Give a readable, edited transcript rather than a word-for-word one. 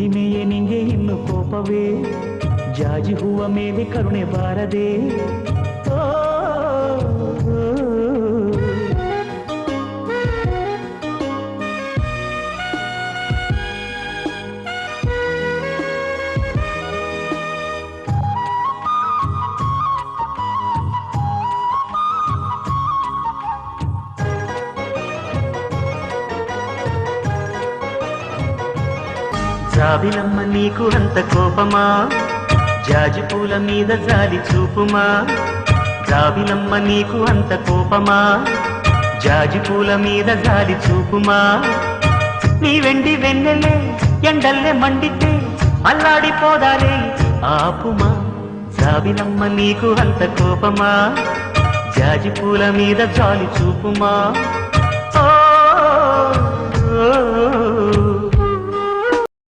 ಮೇಯೆ ನಿಂಗೆ ಇನ್ನು ಕೋಪವೇ ಜಾಜಿ ಹೂವ ಮೇಲೆ ಕರುಣೆ ಬಾರದೆ జాబిలమ్మ నీకు అంత కోపమా జాజి పూల మీద జాలి చూపుమా జాబిలమ్మ నీకు అంత కోపమా జాజి పూల మీద జాలి చూపుమా నీ వెండి వెన్నెలే ఎండల్లే మండితే అల్లాడిపోదారే ఆపుమా జాబిలమ్మ నీకు అంత కోపమా జాజి పూల మీద జాలి చూపుమా